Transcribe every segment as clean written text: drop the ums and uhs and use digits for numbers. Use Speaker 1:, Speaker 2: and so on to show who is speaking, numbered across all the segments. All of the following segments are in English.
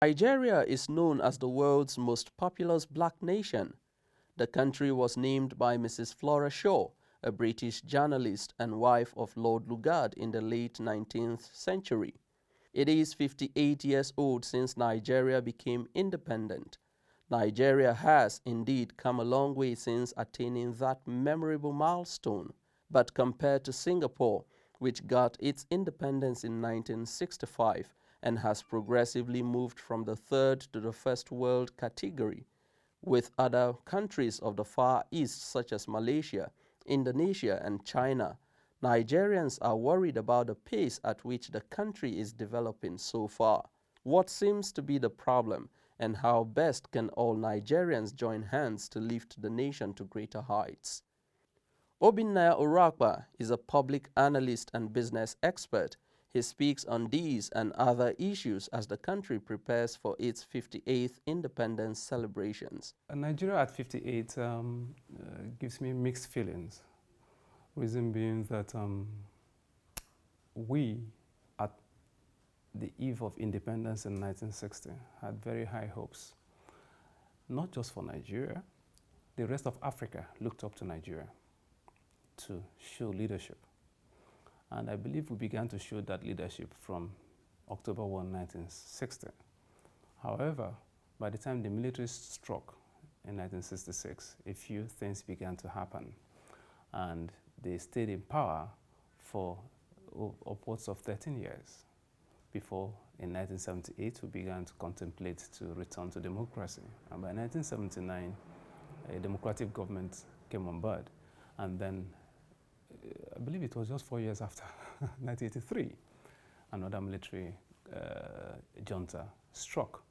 Speaker 1: Nigeria is known as the world's most populous black nation. The country was named by Mrs. Flora Shaw, a British journalist and wife of Lord Lugard in the late 19th century. It is 58 years old since Nigeria became independent. Nigeria has indeed come a long way since attaining that memorable milestone. But compared to Singapore, which got its independence in 1965 and has progressively moved from the third to the first world category, with other countries of the Far East such as Malaysia, Indonesia, and China, Nigerians are worried about the pace at which the country is developing so far. What seems to be the problem, and how best can all Nigerians join hands to lift the nation to greater heights? Obinaya Orakpa is a public analyst and business expert. He speaks on these and other issues as the country prepares for its 58th independence celebrations.
Speaker 2: Nigeria at 58 gives me mixed feelings. Reason being that we, at the eve of independence in 1960, had very high hopes. Not just for Nigeria, the rest of Africa looked up to Nigeria to show leadership. And I believe we began to show that leadership from October 1, 1960. However, by the time the military struck in 1966, a few things began to happen. And they stayed in power for upwards of 13 years before, in 1978, we began to contemplate to return to democracy. And by 1979, a democratic government came on board. And then, I believe it was just 4 years after, 1983, another military junta struck.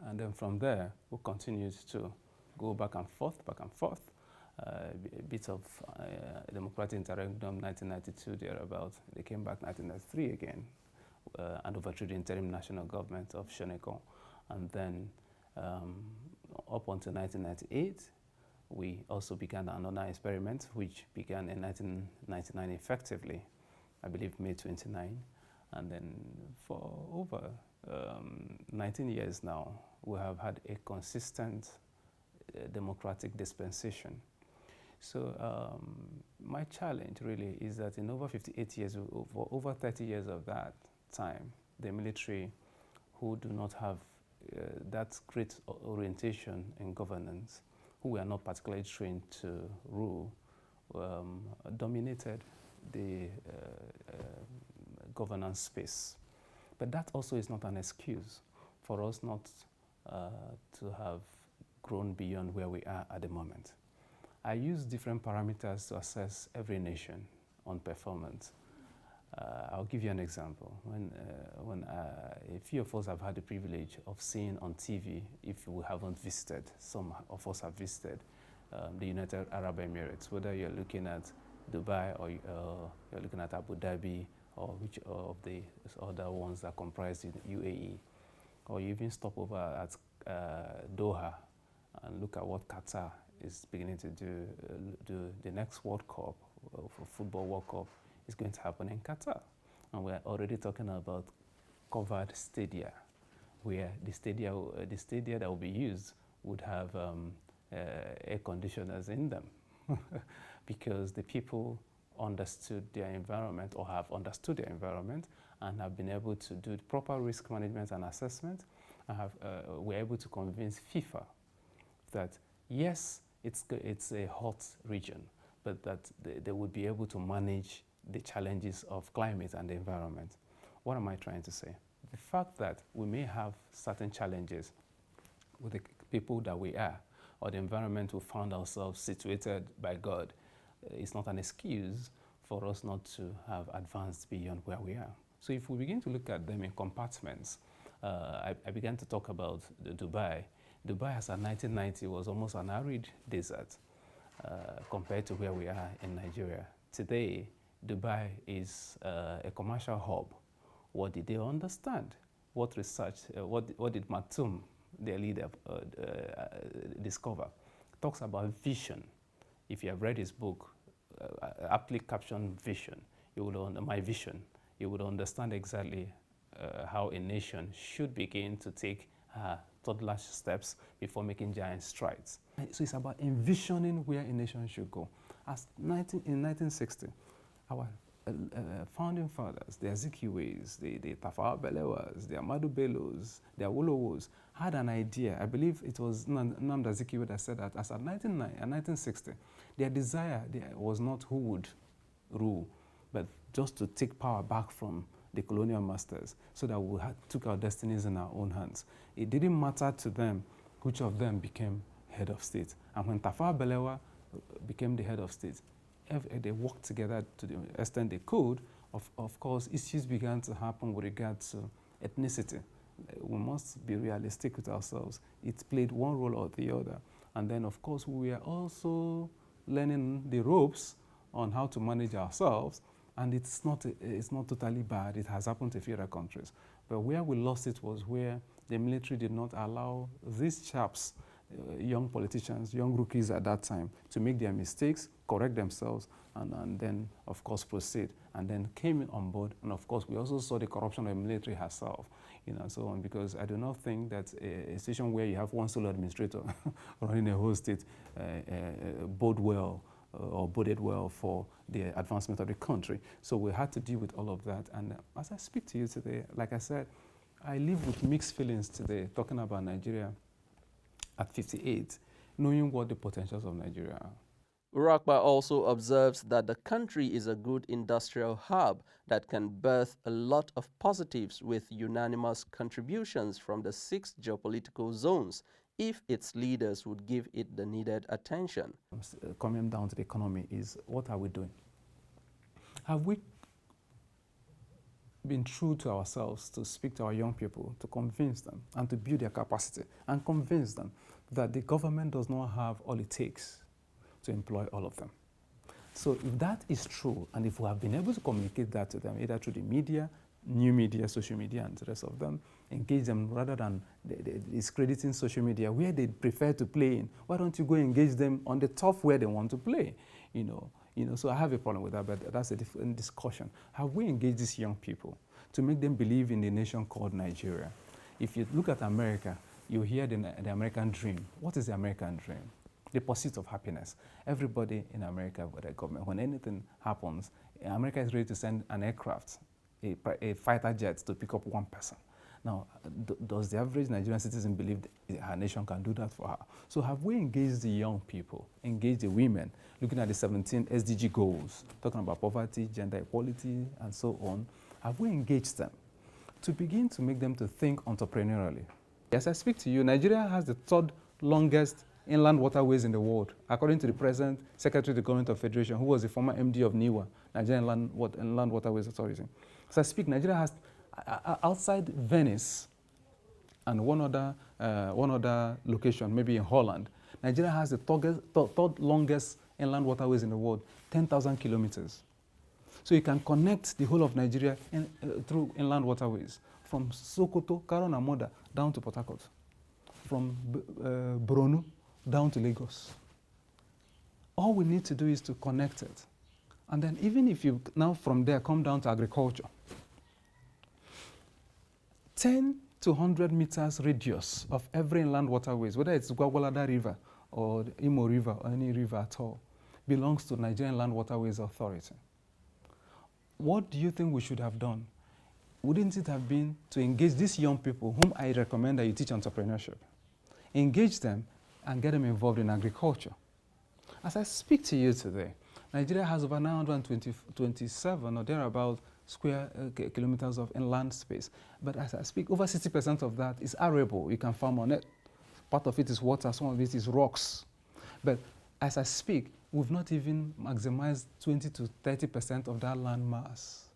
Speaker 2: And then from there, we continued to go back and forth, a bit of democratic interregnum, 1992 thereabout. They came back 1993 again and overthrew the interim national government of Shoneko. And then up until 1998, we also began another experiment, which began in 1999 effectively, I believe May 29. And then for over 19 years now, we have had a consistent democratic dispensation. So my challenge really is that in over 58 years, for over 30 years of that time, the military, who do not have that great orientation in governance, who were not particularly trained to rule, dominated the governance space. But that also is not an excuse for us not to have grown beyond where we are at the moment. I use different parameters to assess every nation on performance. I'll give you an example. When a few of us have had the privilege of seeing on TV, if we haven't visited, some of us have visited the United Arab Emirates, whether you're looking at Dubai or you're looking at Abu Dhabi or which of the other ones that comprise the UAE, or you even stop over at Doha and look at what Qatar is beginning to do. The next World Cup, for Football World Cup, is going to happen in Qatar. And we're already talking about covered stadia, where the stadia that will be used would have air conditioners in them because the people understood their environment or have understood their environment and have been able to do proper risk management and assessment and were able to convince FIFA that yes, it's a hot region, but that they would be able to manage the challenges of climate and the environment. What am I trying to say? The fact that we may have certain challenges with the people that we are, or the environment we found ourselves situated by God, is not an excuse for us not to have advanced beyond where we are. So if we begin to look at them in compartments, I began to talk about Dubai. Dubai, as at 1990, was almost an arid desert compared to where we are in Nigeria. Today, Dubai is a commercial hub. What did they understand? What research, what did Maktoum, their leader, discover? Talks about vision. If you have read his book, aptly captioned Vision, you would My Vision, you would understand exactly how a nation should begin to take toddler steps before making giant strides. So it's about envisioning where a nation should go. In 1960, our founding fathers, the Azikiwes, the Tafawa Balewas, the Ahmadu Bellos, the Awolowos, had an idea. I believe it was Nnamdi Azikiwe that said that as at 1960, their desire was not who would rule, but just to take power back from the colonial masters so that we took our destinies in our own hands. It didn't matter to them which of them became head of state. And when Tafawa Balewa became the head of state, they worked together to the extent they could. Of course, issues began to happen with regard to ethnicity. We must be realistic with ourselves. It played one role or the other. And then, of course, we are also learning the ropes on how to manage ourselves. And it's not totally bad. It has happened to a few other countries. But where we lost it was where the military did not allow these chaps, young politicians, young rookies at that time, to make their mistakes, correct themselves, and then, of course, proceed. And then came on board. And, of course, we also saw the corruption of the military herself, so on. Because I do not think that a situation where you have one sole administrator running a whole state boded well for the advancement of the country. So we had to deal with all of that. And as I speak to you today, like I said, I live with mixed feelings today, talking about Nigeria at 58, knowing what the potentials of Nigeria are.
Speaker 1: Urakpa also observes that the country is a good industrial hub that can birth a lot of positives with unanimous contributions from the 6 geopolitical zones if its leaders would give it the needed attention.
Speaker 2: Coming down to the economy is, what are we doing? Have we been true to ourselves to speak to our young people, to convince them and to build their capacity and convince them that the government does not have all it takes to employ all of them? So if that is true, and if we have been able to communicate that to them, either through the media, new media, social media, and the rest of them, engage them rather than discrediting social media where they prefer to play in. Why don't you go engage them on the turf where they want to play? So I have a problem with that, but that's a different discussion. Have we engaged these young people to make them believe in the nation called Nigeria? If you look at America, you hear the American dream. What is the American dream? The pursuit of happiness. Everybody in America, with the government, when anything happens, America is ready to send an aircraft, a fighter jet, to pick up one person. Now, does the average Nigerian citizen believe that her nation can do that for her? So have we engaged the young people, engaged the women, looking at the 17 SDG goals, talking about poverty, gender equality, and so on? Have we engaged them to begin to make them to think entrepreneurially? As I speak to you, Nigeria has the 3rd longest inland waterways in the world, according to the present Secretary of the Government of Federation, who was the former MD of NIWA, Nigerian Inland Waterways Authority. As I speak, Nigeria has, outside Venice and one other location, maybe in Holland, Nigeria has the 3rd longest inland waterways in the world, 10,000 kilometers. So you can connect the whole of Nigeria through inland waterways, from Sokoto, Karo na Moda, down to Port Harcourt, from Borno down to Lagos. All we need to do is to connect it. And then even if you now from there come down to agriculture, 10 to 100 meters radius of every inland waterways, whether it's Gwagwalada River or Imo River or any river at all, belongs to Nigerian Land Waterways Authority. What do you think we should have done? Wouldn't it have been to engage these young people, whom I recommend that you teach entrepreneurship, engage them and get them involved in agriculture? As I speak to you today, Nigeria has over 927 or thereabout square kilometers of inland space. But as I speak, over 60% of that is arable. You can farm on it. Part of it is water, some of it is rocks. But as I speak, we've not even maximized 20 to 30% of that land mass.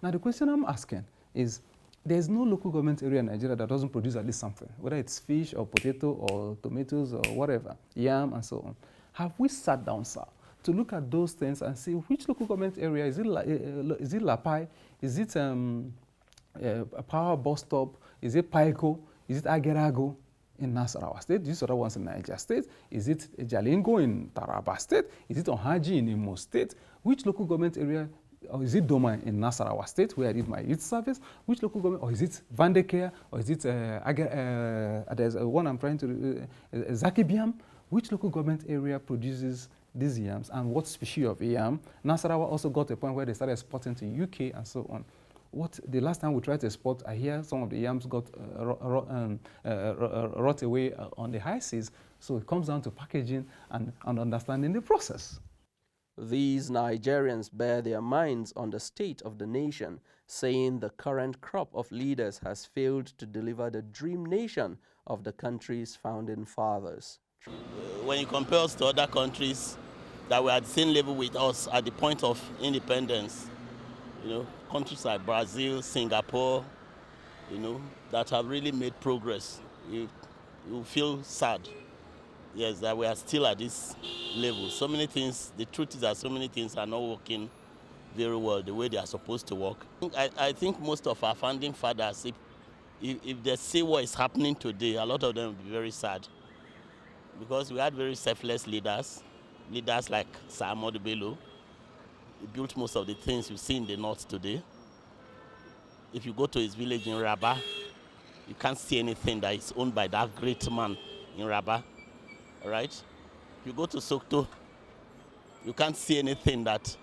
Speaker 2: Now the question I'm asking is, there's no local government area in Nigeria that doesn't produce at least something, whether it's fish or potato or tomatoes or whatever, yam and so on. Have we sat down, sir, to look at those things and see which local government area, is it Lapai, is it a Power Bus Stop, is it Paiko, is it Agerago in Nasarawa State, these other ones in Niger State, is it Jalingo in Taraba State, is it Ohaji in Imo State? Which local government area or is it Doma in Nasarawa State, where I did my youth service? Which local government, or is it Vandekea, or is it there's one I'm trying to Zakibiam? Which local government area produces these yams, and what species of yam? Nasarawa also got to a point where they started exporting to UK and so on. The last time we tried to export, I hear some of the yams got rot away on the high seas. So it comes down to packaging and understanding the process.
Speaker 1: These Nigerians bear their minds on the state of the nation, saying the current crop of leaders has failed to deliver the dream nation of the country's founding fathers.
Speaker 3: When you compare us to other countries that were at the same level with us at the point of independence, countries like Brazil, Singapore, that have really made progress, you feel sad. Yes, that we are still at this level. So many things, the truth is that so many things are not working very well the way they are supposed to work. I think most of our founding fathers, if they see what is happening today, a lot of them will be very sad. Because we had very selfless leaders like Sir Ahmadu Bello. He built most of the things you see in the north today. If you go to his village in Rabat, you can't see anything that is owned by that great man in Rabat. All right? If you go to Sokoto, you can't see anything that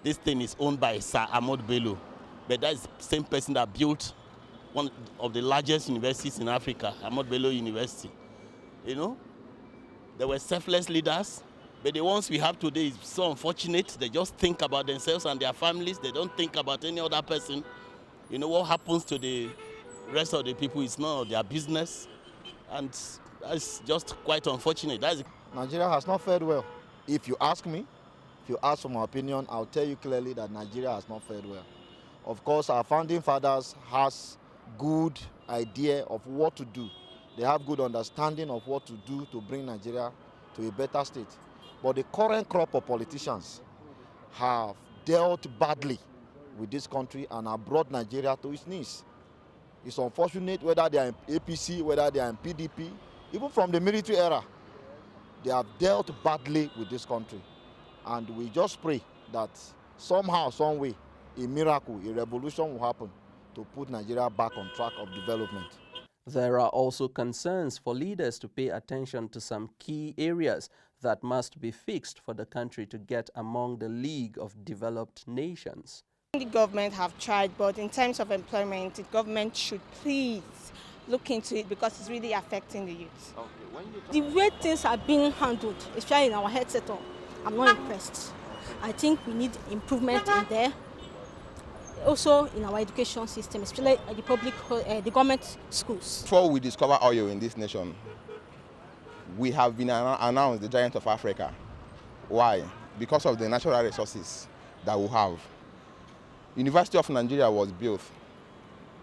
Speaker 3: this thing is owned by Sir Ahmadu Bello. But that is the same person that built one of the largest universities in Africa, Ahmadu Bello University. There were selfless leaders, but the ones we have today is so unfortunate. They just think about themselves and their families. They don't think about any other person. What happens to the rest of the people is none of their business. And that's just quite unfortunate.
Speaker 4: Nigeria has not fared well. If you ask me, if you ask for my opinion, I'll tell you clearly that Nigeria has not fared well. Of course, our founding fathers has good idea of what to do. They have good understanding of what to do to bring Nigeria to a better state. But the current crop of politicians have dealt badly with this country and have brought Nigeria to its knees. It's unfortunate whether they are in APC, whether they are in PDP, even from the military era, they have dealt badly with this country. And we just pray that somehow, some way, a miracle, a revolution will happen to put Nigeria back on track of development.
Speaker 1: There are also concerns for leaders to pay attention to some key areas that must be fixed for the country to get among the League of Developed Nations.
Speaker 5: The government have tried, but in terms of employment, the government should please look into it because it's really affecting the youth.
Speaker 6: The way things are being handled, especially in our health sector, I'm not impressed. I think we need improvement in there. Also in our education system, especially the government schools.
Speaker 7: Before we discover oil in this nation, we have been announced the giant of Africa. Why? Because of the natural resources that we have. University of Nigeria was built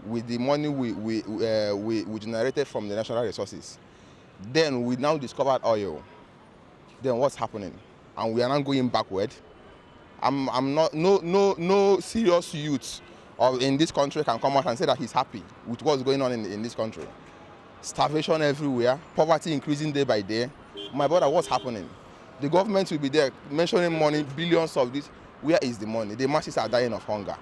Speaker 7: with the money we generated from the natural resources. Then we now discovered oil. Then what's happening? And we are now going backward. I'm not, no serious youth in this country can come out and say that he's happy with what's going on in this country. Starvation everywhere, poverty increasing day by day. My brother, what's happening? The government will be there mentioning money, billions of this. Where is the money? The masses are dying of hunger.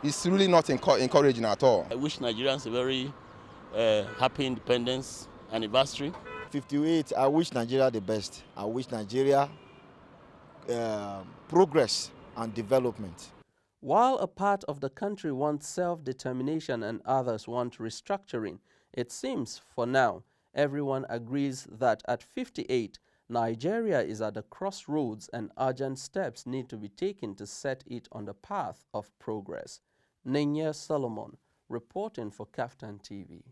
Speaker 7: It's really not encouraging at all.
Speaker 3: I wish Nigerians a very happy independence anniversary.
Speaker 4: 58, I wish Nigeria the best. I wish Nigeria progress and development.
Speaker 1: While a part of the country wants self-determination and others want restructuring, it seems, for now, everyone agrees that at 58, Nigeria is at the crossroads and urgent steps need to be taken to set it on the path of progress. Nenya Solomon, reporting for Kaftan TV.